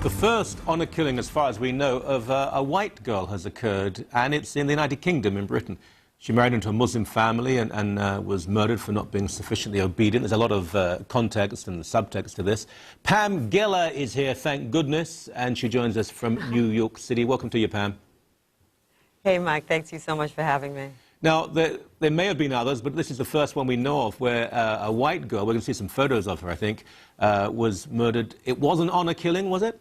The first honour killing, as far as we know, of a white girl has occurred, and it's in the United Kingdom, in Britain. She married into a Muslim family and was murdered for not being sufficiently obedient. There's a lot of context and subtext to this. Pam Geller is here, thank goodness, and she joins us from New York City. Welcome to you, Pam. Hey, Mike. Thanks you so much for having me. Now, there may have been others, but this is the first one we know of where a white girl, we're going to see some photos of her, I think, was murdered. It was an honour killing, was it?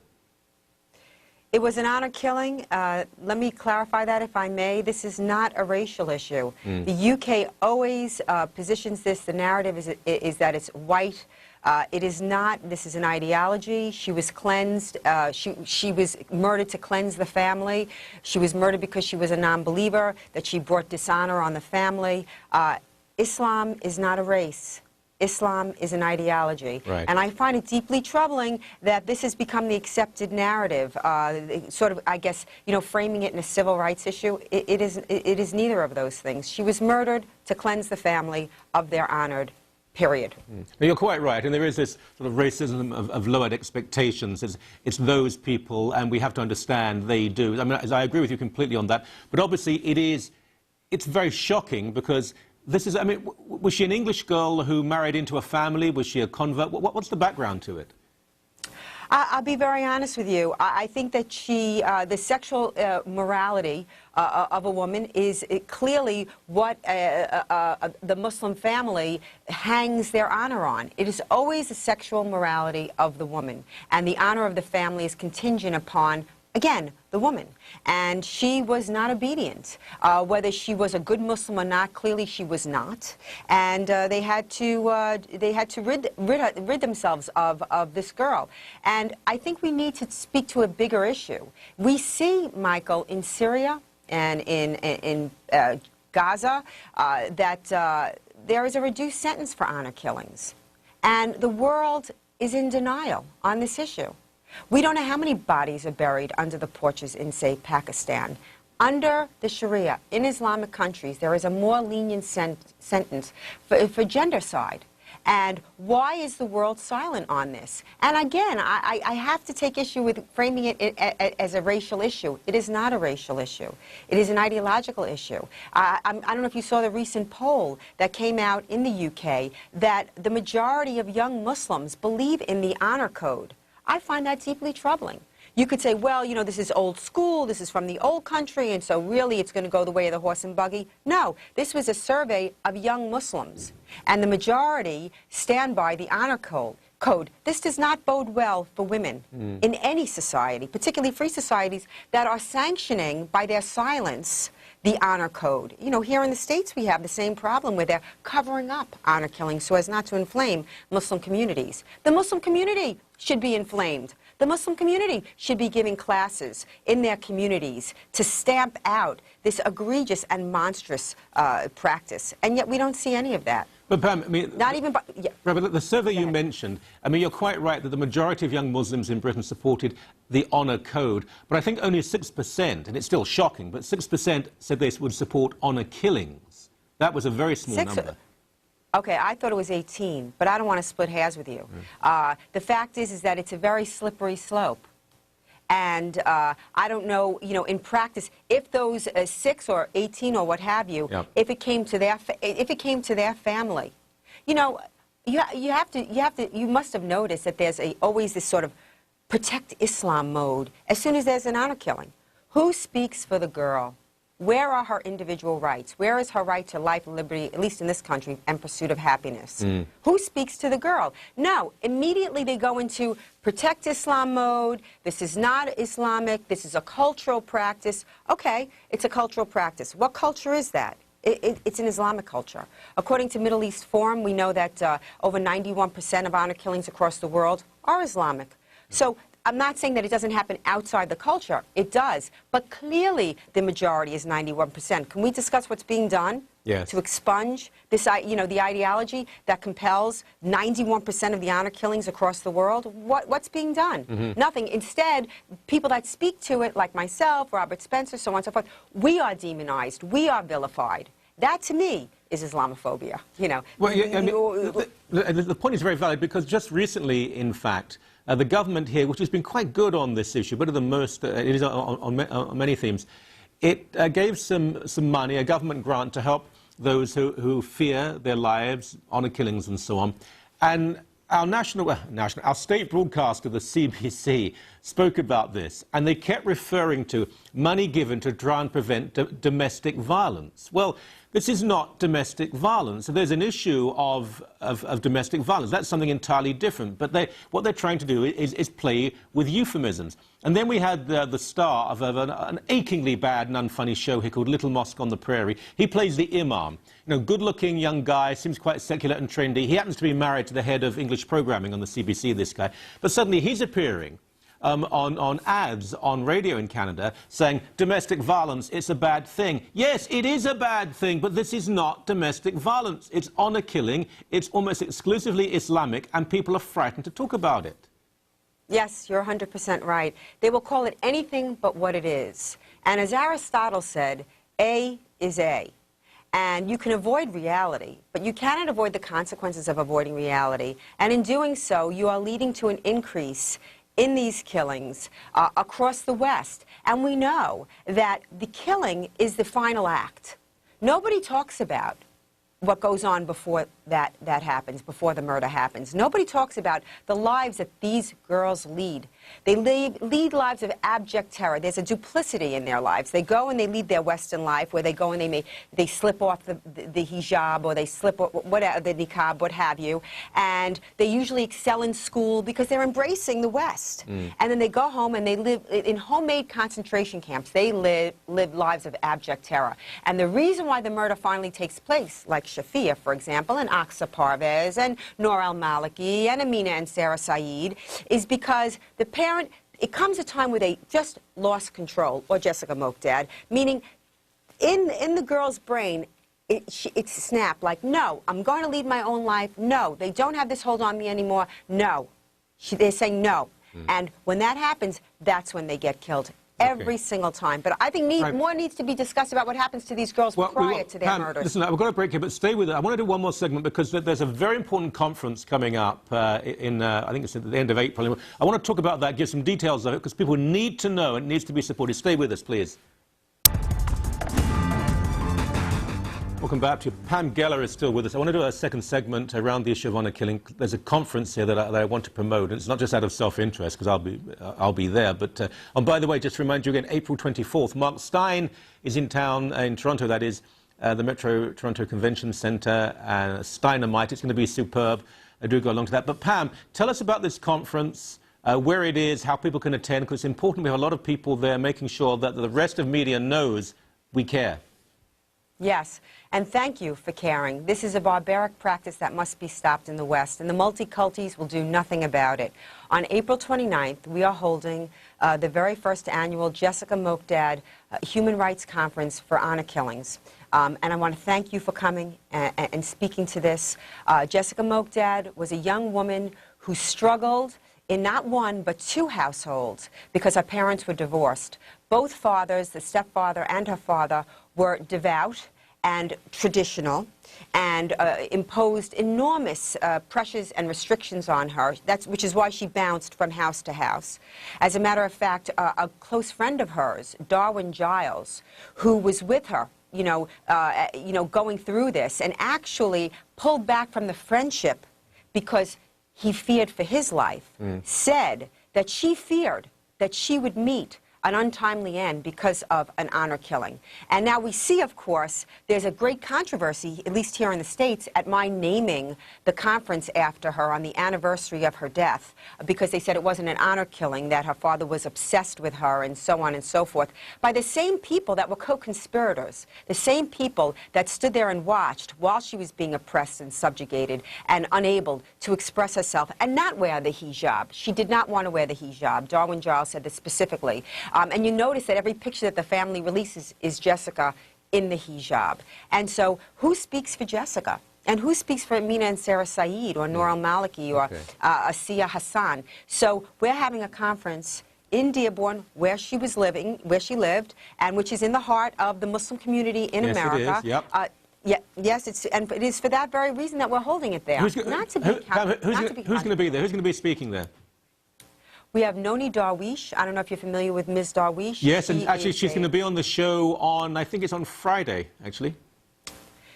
It was an honor killing. Let me clarify that, if I may. This is not a racial issue. The UK always positions this, the narrative is that it's white. It is not. This is an ideology. She was cleansed. She was murdered to cleanse the family. She was murdered because she was a non-believer, that she brought dishonor on the family. Islam is not a race. Islam is an ideology. Right. And I find it deeply troubling that this has become the accepted narrative, sort of, I guess, you know, framing it in a civil rights issue. It is neither of those things. She was murdered to cleanse the family of their honored, period. Now, you're quite right, and there is this sort of racism of lowered expectations. It's those people, and we have to understand they do. I mean, I agree with you completely on that, but obviously it's very shocking because this is, I mean, was she an English girl who married into a family? Was she a convert? What's the background to it? I'll be very honest with you. I think that the sexual morality of a woman is clearly what the Muslim family hangs their honor on. It is always the sexual morality of the woman, and the honor of the family is contingent upon, again, the woman. And she was not obedient. Whether she was a good Muslim or not, clearly she was not. And they had to rid themselves of this girl. And I think we need to speak to a bigger issue. We see, Michael, in Syria and in Gaza, that there is a reduced sentence for honor killings. And the world is in denial on this issue. We don't know how many bodies are buried under the porches in, say, Pakistan. Under the Sharia, in Islamic countries, there is a more lenient sentence for gendercide. And why is the world silent on this? And again, I have to take issue with framing it as a racial issue. It is not a racial issue. It is an ideological issue. I don't know if you saw the recent poll that came out in the UK that the majority of young Muslims believe in the honor code. I find that deeply troubling. You could say, well, you know, this is old school, this is from the old country, and so really it's going to go the way of the horse and buggy. No, this was a survey of young Muslims, and the majority stand by the honor code. This does not bode well for women in any society, particularly free societies that are sanctioning by their silence the honor code. You know, here in the States we have the same problem where they're covering up honor killings so as not to inflame Muslim communities. The Muslim community should be inflamed. The Muslim community should be giving classes in their communities to stamp out this egregious and monstrous practice. And yet we don't see any of that. But Pam, I mean, not even by, yeah. Right, but the survey you mentioned, I mean, you're quite right that the majority of young Muslims in Britain supported the honour code, but I think only 6%, and it's still shocking, but 6% said they would support honour killings. That was a very small number. Okay, I thought it was 18, but I don't want to split hairs with you. The fact is that it's a very slippery slope. And I don't know, you know, in practice, if those 6 or 18 or what have you, if it came to their family, you know, you must have noticed that there's always this sort of protect Islam mode as soon as there's an honor killing. Who speaks for the girl? Where are her individual rights? Where is her right to life, liberty, at least in this country, and pursuit of happiness? Who speaks to the girl? No, immediately they go into protect Islam mode. This is not Islamic. This is a cultural practice. Okay, it's a cultural practice. What culture is that? It's an Islamic culture. According to Middle East Forum, we know that over 91% of honor killings across the world are Islamic. So I'm not saying that it doesn't happen outside the culture. It does. But clearly the majority is 91%. Can we discuss what's being done to expunge this, you know, the ideology that compels 91% of the honor killings across the world? What's being done? Nothing. Instead, people that speak to it, like myself, Robert Spencer, so on and so forth, we are demonized. We are vilified. That, to me, is Islamophobia. You know. Well, yeah, I mean, the point is very valid because just recently, in fact, the government here, which has been quite good on this issue, better than most, it is on many themes, it gave some money, a government grant to help those who fear their lives, honor killings and so on. And our state broadcaster, the CBC, spoke about this, and they kept referring to money given to try and prevent domestic violence. Well, this is not domestic violence. So there's an issue of domestic violence. That's something entirely different. But what they're trying to do is play with euphemisms. And then we had the star of an achingly bad and unfunny show here called Little Mosque on the Prairie. He plays the imam. You know, good-looking young guy, seems quite secular and trendy. He happens to be married to the head of English programming on the CBC, this guy. But suddenly he's appearing on ads on radio in Canada saying domestic violence, it's a bad thing. Yes, it is a bad thing, but this is not domestic violence. It's honor killing. It's almost exclusively Islamic, and people are frightened to talk about it. Yes, you're 100% right. They will call it anything but what it is. And as Aristotle said, A is A. And you can avoid reality, but you cannot avoid the consequences of avoiding reality. And in doing so, you are leading to an increase in these killings across the West. And we know that the killing is the final act. Nobody talks about what goes on before that happens, before the murder happens. Nobody talks about the lives that these girls lead. They lead lives of abject terror. There's a duplicity in their lives. They go and they lead their Western life where they go and they slip off the hijab, or they slip whatever, the niqab, what have you, and they usually excel in school because they're embracing the West. And then they go home and they live in homemade concentration camps. They live lives of abject terror. And the reason why the murder finally takes place, like Shafia, for example, and Aqsa Parvez, and Noor al-Maliki, and Amina and Sarah Saeed, is because the parent, it comes a time where they just lost control, or Jessica Mokdad, meaning in the girl's brain, it's snapped, like, no, I'm going to lead my own life. No, they don't have this hold on me anymore. No. They're saying no. And when that happens, that's when they get killed. Every single time. But I think more needs to be discussed about what happens to these girls prior to their Pam, murders. Listen, we've got a break here, but stay with it. I want to do one more segment because there's a very important conference coming up I think it's at the end of April. I want to talk about that, give some details of it, because people need to know. It needs to be supported. Stay with us, please. Welcome back to you. Pam Geller is still with us. I want to do a second segment around the issue of honor killing. There's a conference here that I want to promote, and it's not just out of self-interest, because I'll be there. But and by the way, just to remind you again, April 24th, Mark Stein is in town, in Toronto, that is, the Metro Toronto Convention Centre, Steinermite. It's going to be superb. I do go along to that. But Pam, tell us about this conference, where it is, how people can attend, because it's important. We have a lot of people there making sure that the rest of media knows we care. Yes, and thank you for caring. This is a barbaric practice that must be stopped in the West, and the multiculties will do nothing about it. On April 29th, we are holding the very first annual Jessica Mokdad Human Rights Conference for Honor Killings. And I want to thank you for coming and speaking to this. Jessica Mokdad was a young woman who struggled in not one but two households because her parents were divorced. Both fathers, the stepfather and her father, were devout and traditional, and imposed enormous pressures and restrictions on her, which is why she bounced from house to house. As a matter of fact, a close friend of hers, Darwin Giles, who was with her, going through this, and actually pulled back from the friendship because he feared for his life, said that she feared that she would meet an untimely end because of an honor killing. And now we see, of course, there's a great controversy, at least here in the States, at my naming the conference after her on the anniversary of her death, because they said it wasn't an honor killing, that her father was obsessed with her, and so on and so forth, by the same people that were co-conspirators, the same people that stood there and watched while she was being oppressed and subjugated and unable to express herself and not wear the hijab. She did not want to wear the hijab. Darwin Giles said this specifically. And you notice that every picture that the family releases is Jessica in the hijab. And so who speaks for Jessica? And who speaks for Amina and Sarah Saeed, or Noor al-Maliki, or Asiya Hassan? So we're having a conference in Dearborn, where she was living, where she lived, and which is in the heart of the Muslim community in America. It is, yep. Yeah, yes, and it is for that very reason that we're holding it there. Who's not going to be to be there? Who's going to be speaking there? We have Noni Darwish. I don't know if you're familiar with Ms. Darwish. Yes, and actually she's going to be on the show on, I think it's on Friday, actually.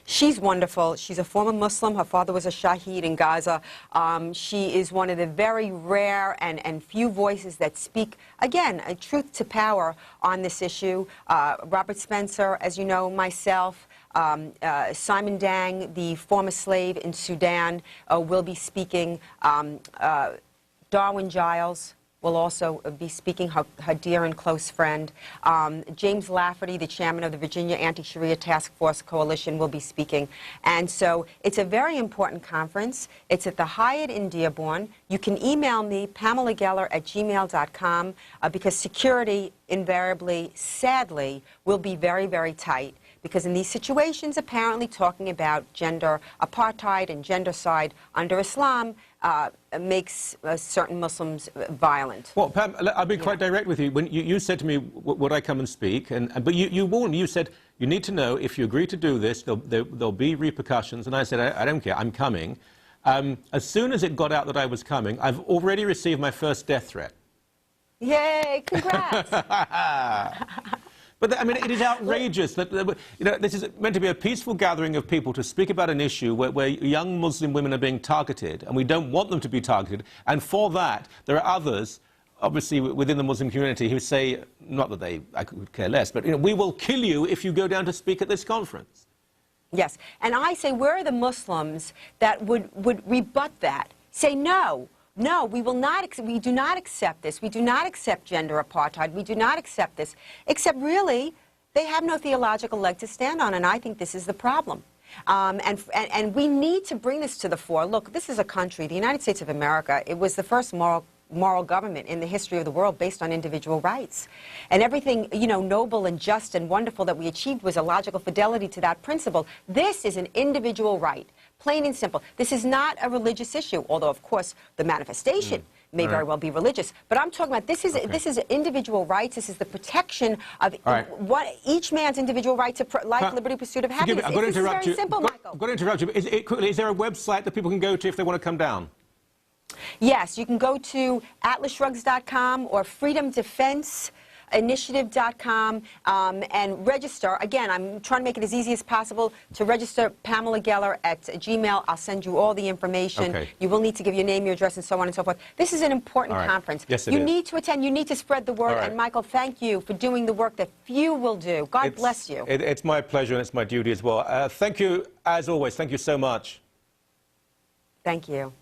She's wonderful. She's a former Muslim. Her father was a Shaheed in Gaza. She is one of the very rare and few voices that speak, again, a truth to power on this issue. Robert Spencer, as you know, myself, Simon Dang, the former slave in Sudan, will be speaking. Darwin Giles will also be speaking, her dear and close friend. James Lafferty, the chairman of the Virginia Anti-Sharia Task Force Coalition, will be speaking. And so it's a very important conference. It's at the Hyatt in Dearborn. You can email me, PamelaGeller@gmail.com, because security invariably, sadly, will be very, very tight. Because in these situations, apparently talking about gender apartheid and gendercide under Islam makes certain Muslims violent. Well, Pam, I'll be quite direct with you. When you said to me, would I come and speak? But you warned me. You said, you need to know, if you agree to do this, there'll be repercussions. And I said, I don't care, I'm coming. As soon as it got out that I was coming, I've already received my first death threat. Yay, congrats. But, I mean, it is outrageous that, you know, this is meant to be a peaceful gathering of people to speak about an issue where young Muslim women are being targeted, and we don't want them to be targeted. And for that, there are others, obviously, within the Muslim community who say, not that I could care less, but, you know, we will kill you if you go down to speak at this conference. Yes, and I say, where are the Muslims that would rebut that? Say, no. No, we will not. We do not accept this. We do not accept gender apartheid. We do not accept this. Except, really, they have no theological leg to stand on, and I think this is the problem. And we need to bring this to the fore. Look, this is a country, the United States of America. It was the first moral government in the history of the world based on individual rights. And everything, you know, noble and just and wonderful that we achieved was a logical fidelity to that principle. This is an individual right. Plain and simple. This is not a religious issue, although, of course, the manifestation may very well be religious. But I'm talking about this is individual rights. This is the protection of each man's individual right to life, liberty, pursuit of happiness. This is very simple, Michael. I've got to interrupt you. Is there a website that people can go to if they want to come down? Yes, you can go to atlasshrugs.com or freedomdefenseinitiative.com and register. Again, I'm trying to make it as easy as possible to register Pamela Geller at Gmail. I'll send you all the information. Okay. You will need to give your name, your address, and so on and so forth. This is an important conference. Yes, it you is. need to attend. You need to spread the word. And, Michael, thank you for doing the work that few will do. God bless you. It's my pleasure, and it's my duty as well. Thank you, as always. Thank you so much. Thank you.